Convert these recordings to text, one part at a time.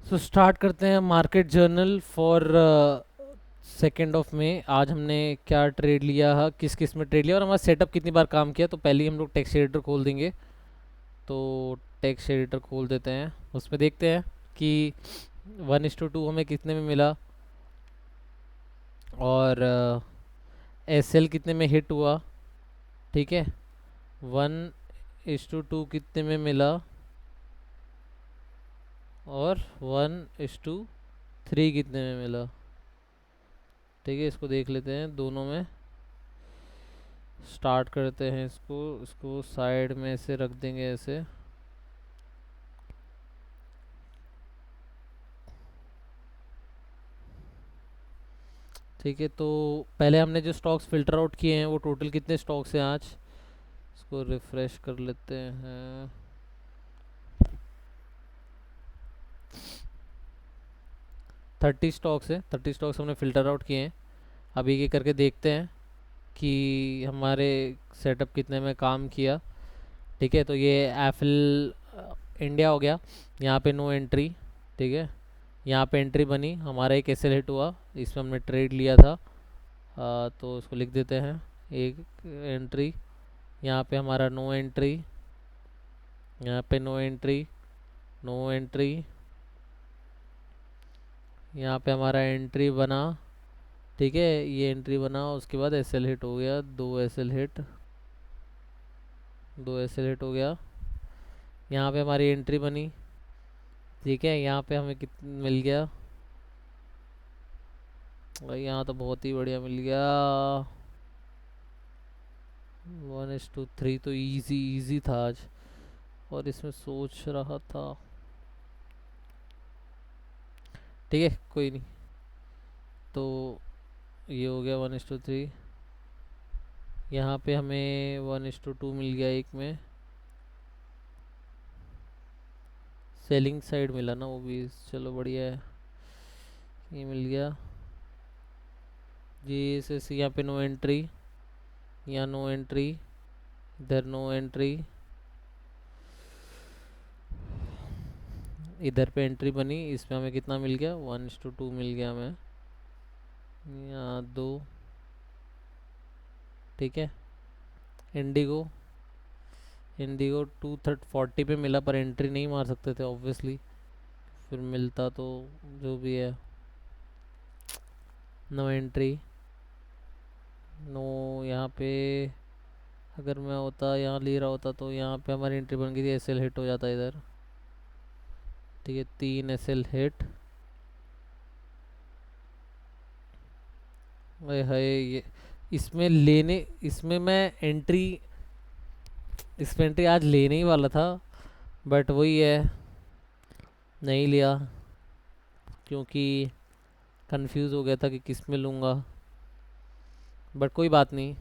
सो start करते हैं market journal for 2 of मई। आज हमने क्या ट्रेड लिया है, किस किस में ट्रेड लिया और हमारा सेटअप कितनी बार काम किया। तो पहले ही हम लोग टेक्स्ट एडिटर खोल देंगे। तो टेक्स्ट एडिटर खोल देते हैं, उसमें देखते हैं कि 1:2 हमें कितने में मिला और एस एल कितने में हिट हुआ। ठीक है, 1:2 कितने में मिला और 1:3 कितने में मिला। ठीक है, इसको देख लेते हैं दोनों में। स्टार्ट करते हैं इसको इसको साइड में से रख देंगे ऐसे। ठीक है, तो पहले हमने जो स्टॉक्स फिल्टर आउट किए हैं वो टोटल कितने स्टॉक्स हैं आज, इसको रिफ्रेश कर लेते हैं। 30 स्टॉक्स है, 30 स्टॉक्स हमने फिल्टर आउट किए हैं। अभी ये करके देखते हैं कि हमारे सेटअप कितने में काम किया। ठीक है, तो ये एफिल इंडिया हो गया, यहाँ पे नो एंट्री। ठीक है, यहाँ पे एंट्री बनी, हमारा एक एसएल हिट हुआ, इसमें हमने ट्रेड लिया था। तो इसको लिख देते हैं एक एंट्री। यहाँ पे हमारा नो एंट्री, यहाँ पे नो एंट्री, नो एंट्री, यहाँ पे हमारा एंट्री बना। ठीक है, ये एंट्री बना, उसके बाद एसएल हिट हो गया, दो एसएल हिट, दो एसएल हिट हो गया। यहाँ पे हमारी एंट्री बनी। ठीक है, यहाँ पे हमें कितना मिल गया भाई, यहाँ तो बहुत ही बढ़िया मिल गया। 1:3 तो इजी इजी था आज, और इसमें सोच रहा था। ठीक है, कोई नहीं। तो ये हो गया 1:3। यहाँ पे हमें 1:2 मिल गया एक में, सेलिंग साइड मिला ना वो भी, चलो बढ़िया है। ये मिल गया जी एस। यहाँ पे नो एंट्री, यहाँ नो एंट्री, इधर नो एंट्री, इधर पे एंट्री बनी, इसमें हमें कितना मिल गया, 1:2 मिल गया हमें, यहाँ दो। ठीक है, इंडिगो, इंडिगो 240 पे मिला पर एंट्री नहीं मार सकते थे ऑब्वियसली, फिर मिलता तो जो भी है। No entry, no. यहाँ पे अगर मैं होता यहाँ ले रहा होता तो यहाँ पे हमारी एंट्री बन गई थी, एसएल हिट हो जाता इधर। ठीक है, 3 एसएल हिट। अरे हाय, ये इसमें लेने, इसमें मैं एंट्री, इसमें एंट्री आज लेने ही वाला था, बट वही है, नहीं लिया क्योंकि कंफ्यूज हो गया था कि किस में लूँगा। बट कोई बात नहीं,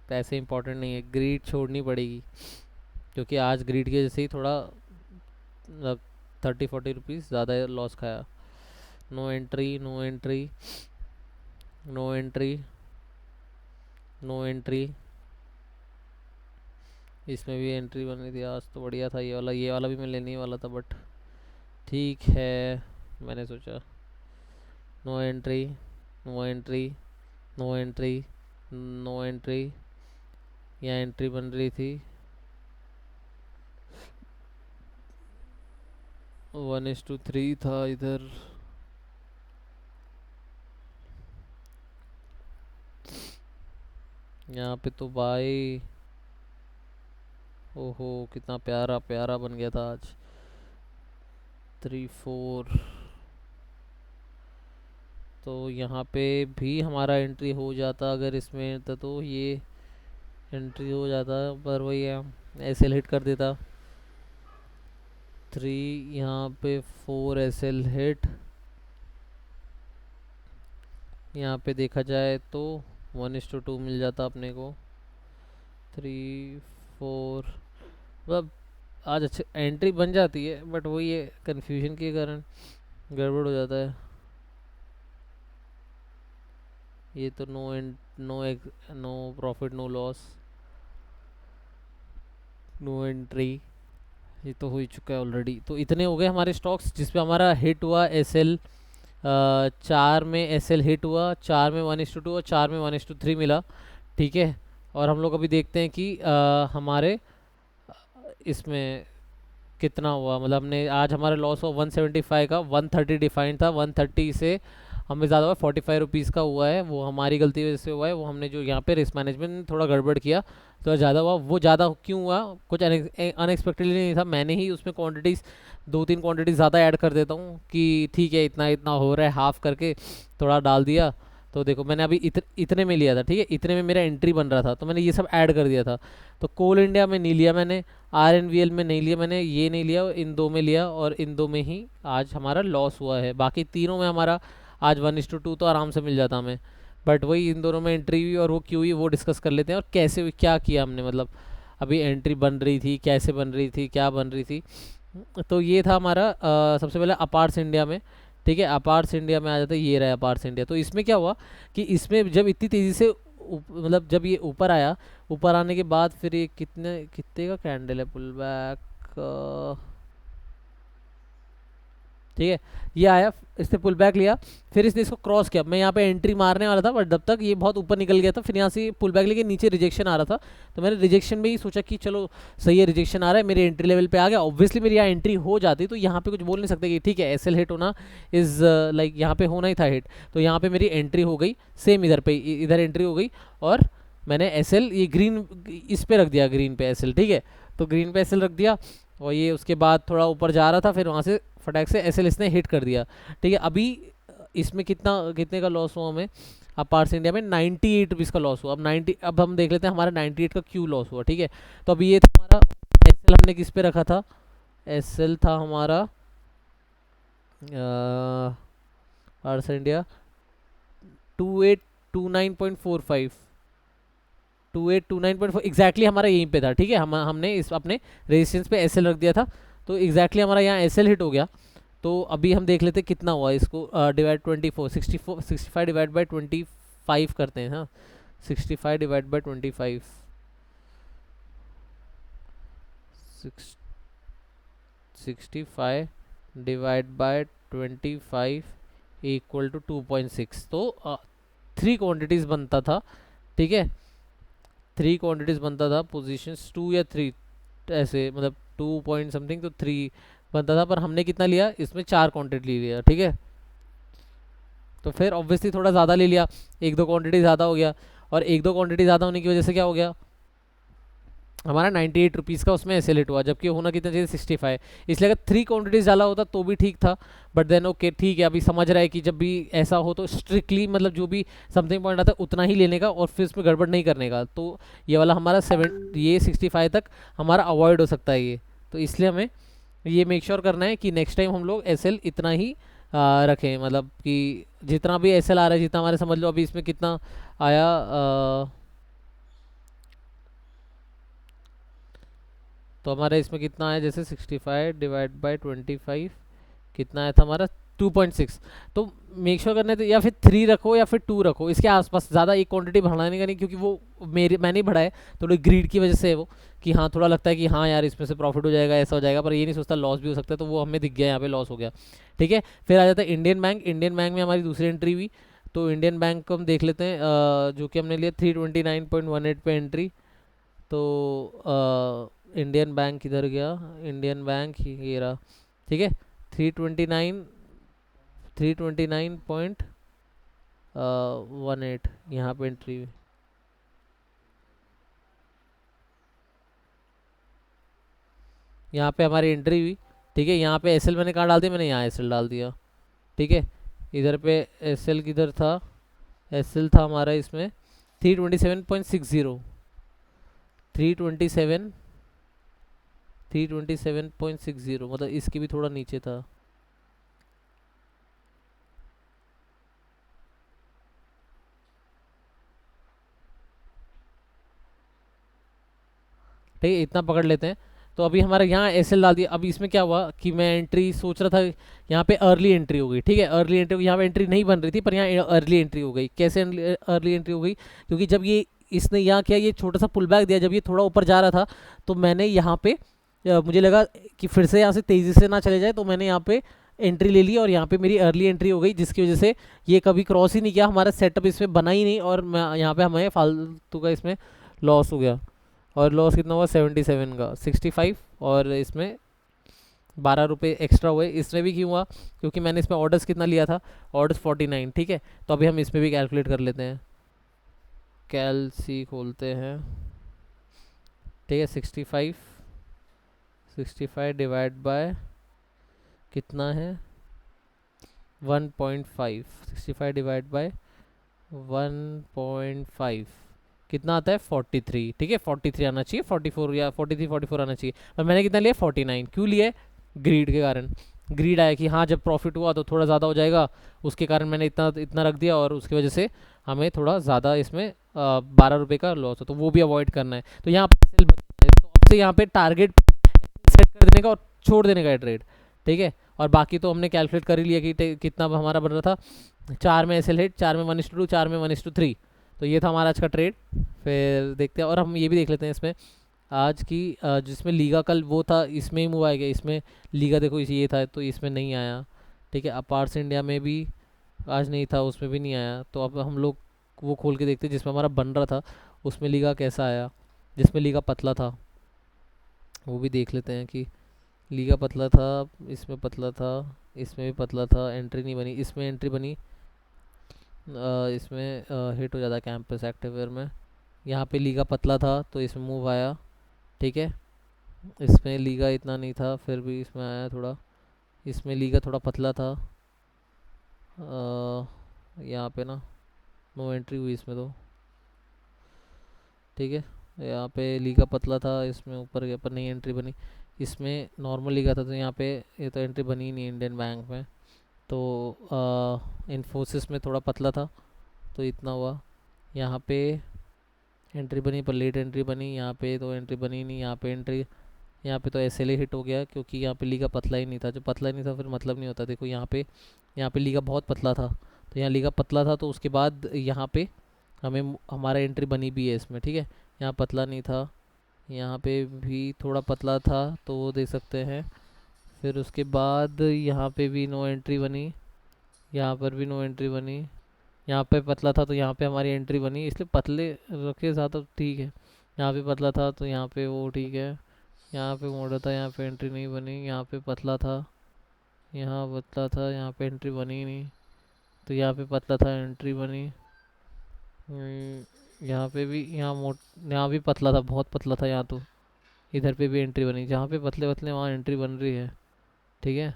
पैसे इंपॉर्टेंट नहीं है, ग्रीड छोड़नी पड़ेगी, क्योंकि आज ग्रीड की वजह से ही थोड़ा 30-40 रुपीज़ ज़्यादा लॉस खाया। No entry, no entry, no entry, no entry, इसमें भी एंट्री बनी थी आज, तो बढ़िया था ये वाला भी मैं लेने ही वाला था, बट ठीक है, मैंने सोचा no entry, no entry, no entry, no entry. यहाँ एंट्री बन रही थी, 1:3 था इधर। यहाँ पे तो भाई, ओहो कितना प्यारा प्यारा बन गया था आज, 3-4। तो यहाँ पे भी हमारा एंट्री हो जाता, अगर इसमें था तो ये एंट्री हो जाता, पर वही है, एसएल हिट कर देता 3। यहाँ पे 4 एसएल हिट, यहाँ पे देखा जाए तो 1:2 मिल जाता अपने को, 3-4। मतलब आज अच्छे एंट्री बन जाती है, बट वही है, कन्फ्यूजन के कारण गड़बड़ हो जाता है। ये तो no end no no profit no loss, no entry, ये तो हो ही चुका है ऑलरेडी। तो इतने हो गए हमारे स्टॉक्स जिसपे हमारा हिट हुआ एस एल। 4 में एस एल हिट हुआ, 4 में 1:2 और 4 में 1:3 मिला। ठीक है, और हम लोग अभी देखते हैं कि हमारे इसमें कितना हुआ। मतलब हमने आज हमारा लॉस हुआ 175 का, 130 डिफाइंड था, 130 से हमें ज़्यादा हुआ 45 रुपीज़ का हुआ है। वो हमारी गलती की वजह से हुआ है, वो हमने जो यहाँ पे रिस्क मैनेजमेंट में थोड़ा गड़बड़ किया तो ज़्यादा हुआ। वो ज़्यादा क्यों हुआ, कुछ अनएक्सपेक्टेडली नहीं था। मैंने ही उसमें क्वांटिटीज़ 2-3 क्वांटिटीज़ ज़्यादा ऐड कर देता हूँ कि ठीक है इतना इतना हो रहा है, हाफ करके थोड़ा डाल दिया। तो देखो मैंने अभी इतने में लिया था, ठीक है, इतने में मेरा एंट्री बन रहा था तो मैंने ये सब ऐड कर दिया था। तो कोल इंडिया में नहीं लिया मैंने, RNVL में नहीं लिया मैंने, ये नहीं लिया, इन दो में लिया और इन दो में ही आज हमारा लॉस हुआ है। बाकी तीनों में हमारा आज 1:2 तो आराम से मिल जाता हमें। बट वही इन दोनों में एंट्री हुई और वो क्यों हुई वो डिस्कस कर लेते हैं, और कैसे हुई, क्या किया हमने। मतलब अभी एंट्री बन रही थी, कैसे बन रही थी, क्या बन रही थी। तो ये था हमारा सबसे पहले अपार्ट्स इंडिया में। ठीक है, अपार्ट्स इंडिया में आ जाता है, ये रहा अपार्ट्स इंडिया। तो इसमें क्या हुआ कि इसमें जब इतनी तेज़ी से मतलब जब ये ऊपर आया, ऊपर आने के बाद फिर ये कितने का कैंडल है, पुल बैक, ठीक है, ये आया, इसने पुल बैक लिया, फिर इसने इसको क्रॉस किया। मैं यहाँ पे एंट्री मारने वाला था बट जब तक ये बहुत ऊपर निकल गया था, फिर यहाँ से पुल बैक लेके नीचे रिजेक्शन आ रहा था। तो मैंने रिजेक्शन में ही सोचा कि चलो सही है, रिजेक्शन आ रहा है, मेरे एंट्री लेवल पे आ गया। ऑब्वियसली मेरी यहाँ एंट्री हो जाती तो यहाँ पे कुछ बोल नहीं सकते कि ठीक है एसएल हिट होना इज़ लाइक यहाँ पे होना ही था हिट। तो यहाँ पे मेरी एंट्री हो गई, सेम इधर पे इधर एंट्री हो गई और मैंने एसएल ये ग्रीन इस पे रख दिया, ग्रीन पे एसएल। ठीक है, तो ग्रीन पे एसएल रख दिया और ये उसके बाद थोड़ा ऊपर जा रहा था, फिर वहाँ से फटाक से एसएल इसने हिट कर दिया। ठीक है, अभी इसमें कितने का लॉस हुआ हमें, अपार्ट्स इंडिया में 98 रुपीज़ का लॉस हुआ। अब हम देख लेते हैं हमारा 98 का क्यों लॉस हुआ। ठीक है, तो अभी ये था हमारा एसएल, हमने किस पे रखा था, एसएल था हमारा अपार्ट्स इंडिया 2829.45, 2829.4 एग्जैक्टली हमारा यहीं पे था। ठीक है, हमने इस अपने रेजिस्टेंस पे एसएल रख दिया था, तो एग्जैक्टली हमारा यहाँ एसएल हिट हो गया। तो अभी हम देख लेते कितना हुआ इसको, डिवाइड 65 डिवाइड बाई 25 करते हैं। हाँ, 65 divide by 25, 65 divide by 25 equal to 2.6। तो 3 क्वांटिटीज़ बनता था। ठीक है, 3 क्वांटिटीज़ बनता था, पोजीशंस 2 या 3 ऐसे, मतलब 2 पॉइंट समथिंग, तो 3 बनता था। पर हमने कितना लिया, इसमें 4 क्वांटिटी ले लिया। ठीक है, तो फिर ऑब्वियसली थोड़ा ज़्यादा ले लिया, 1-2 क्वांटिटी ज़्यादा हो गया, और 1-2 क्वांटिटी ज़्यादा होने की वजह से क्या हो गया, हमारा 98 रुपीज़ का उसमें एसएल हिट हुआ, जबकि होना कितना चाहिए 65। इसलिए अगर 3 क्वांटिटीज डाला होता तो भी ठीक था, बट देन ओके ठीक है, अभी समझ रहा है कि जब भी ऐसा हो तो स्ट्रिक्टली मतलब जो भी समथिंग पॉइंट आता है उतना ही लेने का और फिर इसमें गड़बड़ नहीं करने का। तो ये वाला हमारा 65 तक हमारा अवॉइड हो सकता है ये। तो इसलिए हमें ये मेक श्योर करना है कि नेक्स्ट टाइम हम लोग एसएल इतना ही रखें, मतलब कि जितना भी एसएल आ रहा है, जितना हमारे समझ लो अभी इसमें कितना आया, तो हमारा इसमें कितना आया, जैसे 65 डिवाइड बाई 25 कितना आया था हमारा 2.6। तो मेक श्योर करने तो या फिर 3 रखो या फिर 2 रखो, इसके आसपास, ज़्यादा एक क्वांटिटी बढ़ाने का नहीं, क्योंकि वो मैंने ही बढ़ाया थोड़ी ग्रीड की वजह से है वो, कि हाँ थोड़ा लगता है कि हाँ यार इसमें से प्रॉफिट हो जाएगा, ऐसा हो जाएगा, पर ये नहीं सोचता लॉस भी हो सकता है। तो वो हमें दिख गया, यहाँ पे लॉस हो गया। ठीक है, फिर आ जाता है इंडियन बैंक। इंडियन बैंक में हमारी दूसरी एंट्री हुई, तो इंडियन बैंक को हम देख लेते हैं, जो कि हमने लिया 329.18 पे एंट्री। तो इंडियन बैंक किधर गया, इंडियन बैंक ये रहा। ठीक है, 329.18 यहाँ पे एंट्री हुई। यहाँ पे हमारी एंट्री हुई। ठीक है, यहाँ पे एसएल मैंने कहाँ डाल दिया, मैंने यहाँ एसएल डाल दिया। ठीक है, इधर पे एसएल किधर था, एसएल था हमारा इसमें 327.60, 327.60, मतलब इसकी भी थोड़ा नीचे था। ठीक है, इतना पकड़ लेते हैं। तो अभी हमारा यहाँ एसएल डाल दिया। अभी इसमें क्या हुआ कि मैं एंट्री सोच रहा था, यहाँ पे अर्ली एंट्री हो गई। ठीक है, अर्ली एंट्री, यहाँ पे एंट्री नहीं बन रही थी पर यहाँ अर्ली एंट्री हो गई। कैसे अर्ली एंट्री हो गई, क्योंकि जब ये इसने यहाँ किया, ये छोटा सा पुल बैक दिया, जब ये थोड़ा ऊपर जा रहा था तो मैंने यहाँ पे मुझे लगा कि फिर से यहाँ से तेज़ी से ना चले जाए, तो मैंने यहाँ पे एंट्री ले ली और यहाँ पे मेरी अर्ली एंट्री हो गई, जिसकी वजह से ये कभी क्रॉस ही नहीं किया, हमारा सेटअप इसमें बना ही नहीं, और मैं यहाँ पे हमें फालतू का इसमें लॉस हो गया। और लॉस कितना हुआ 77 का, 65, और इसमें 12 रुपये एक्स्ट्रा हुए। इसमें भी क्यों हुआ, क्योंकि मैंने इसमें ऑर्डर्स कितना लिया था, ऑर्डर्स 49, ठीक है। तो अभी हम इसमें भी कैलकुलेट कर लेते हैं, कैल सी खोलते हैं, ठीक है। 65 डिवाइड बाय कितना है 1.5, 65 डिवाइड बाय 1.5 कितना आता है 43, ठीक है। 43 आना चाहिए, 44 या 43 44 आना चाहिए, और मैंने कितना लिया 49। क्यों लिया, ग्रीड के कारण। ग्रीड आया कि हाँ जब प्रॉफिट हुआ तो थोड़ा ज़्यादा हो जाएगा, उसके कारण मैंने इतना इतना रख दिया, और उसकी वजह से हमें थोड़ा ज़्यादा इसमें 12 रुपये का लॉस हो, तो वो भी अवॉइड करना है। तो यहाँ पे सेल बचना है, तो आपसे यहाँ पे टारगेट सेट कर देने का और छोड़ देने का ट्रेड, ठीक है। और बाकी तो हमने कैलकुलेट कर ही लिया कि कितना हमारा बन रहा था, 4 में एसएल हिट, 4 में 1:2, 4 में 1:3। तो ये था हमारा आज का ट्रेड। फिर देखते हैं, और हम ये भी देख लेते हैं इसमें आज की जिसमें लीगा कल वो था, इसमें ही मूव आएगा, इसमें लीगा देखो ये था तो इसमें नहीं आया, ठीक है। अपार्स इंडिया में भी आज नहीं था, उसमें भी नहीं आया। तो अब हम लोग वो खोल के देखते हैं जिसमें हमारा बन रहा था, उसमें लीगा कैसा आया, जिसमें लीगा पतला था वो भी देख लेते हैं कि लीगा पतला था, इसमें पतला था, इसमें भी पतला था, एंट्री नहीं बनी, इसमें एंट्री बनी, इसमें हिट हो जाता कैंपस एक्टिवेयर में। यहाँ पे लीगा पतला था तो इसमें मूव आया, ठीक है। इसमें लीगा इतना नहीं था, फिर भी इसमें आया थोड़ा, इसमें लीगा थोड़ा पतला था, यहाँ पे ना नो एंट्री हुई इसमें तो, ठीक है। यहाँ पे लीगा पतला था, इसमें ऊपर गया पर नहीं एंट्री बनी। इसमें नॉर्मल लीगा था, तो यहाँ पे ये तो एंट्री बनी ही नहीं इंडियन बैंक में। तो इन्फोसिस में थोड़ा पतला था तो इतना हुआ, यहाँ पे एंट्री बनी पर लेट एंट्री बनी, यहाँ पे तो एंट्री बनी नहीं, यहाँ पे एंट्री, यहाँ पे तो एसएलए हिट हो गया, क्योंकि यहाँ पे लीगा पतला ही नहीं था। जो पतला ही नहीं था फिर मतलब नहीं होता। देखो यहाँ पे लीगा बहुत पतला था, तो यहाँ लीगा पतला था, तो उसके बाद यहाँ पे हमारा एंट्री बनी भी है इसमें, ठीक है। यहाँ पतला नहीं था, यहाँ पे भी थोड़ा पतला था तो वो दे सकते हैं। फिर उसके बाद यहाँ पे भी नो एंट्री बनी, यहाँ पर भी नो एंट्री बनी, यहाँ पे पतला था तो यहाँ पे हमारी एंट्री बनी, इसलिए पतले रखे ज़्यादा ठीक है। यहाँ पे पतला था तो यहाँ पे वो ठीक है, यहाँ पे मोटा था, यहाँ पे एंट्री नहीं बनी, यहाँ पे पतला था, यहाँ पतला था, यहाँ पे एंट्री बनी नहीं, तो यहाँ पे पतला था एंट्री बनी। यहाँ पे भी यहाँ भी पतला था, बहुत पतला था यहाँ, तो इधर पे भी एंट्री बनी। जहाँ पे पतले पतले वहाँ एंट्री बन रही है, ठीक है।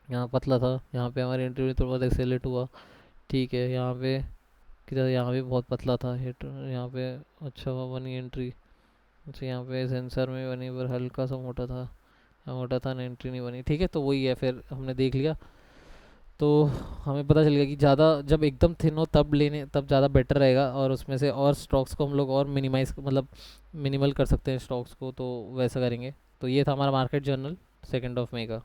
यहाँ पतला था, यहाँ पे हमारी एंट्री थोड़ा बहुत एक्सेलेट हुआ, ठीक है। यहाँ पे किधर, यहाँ भी बहुत पतला था हिट, यहाँ पे अच्छा हुआ बनी एंट्री। अच्छा यहाँ पे सेंसर में बनी पर हल्का सा मोटा था, मोटा था ना, एंट्री नहीं बनी, ठीक है। तो वही है, फिर हमने देख लिया तो हमें पता चल गया कि ज़्यादा जब एकदम थिन हो तब ज़्यादा बेटर रहेगा, और उसमें से और स्टॉक्स को हम लोग और मिनिमाइज मतलब मिनिमल कर सकते हैं स्टॉक्स को, तो वैसा करेंगे। तो ये था हमारा मार्केट जर्नल 2 मई का।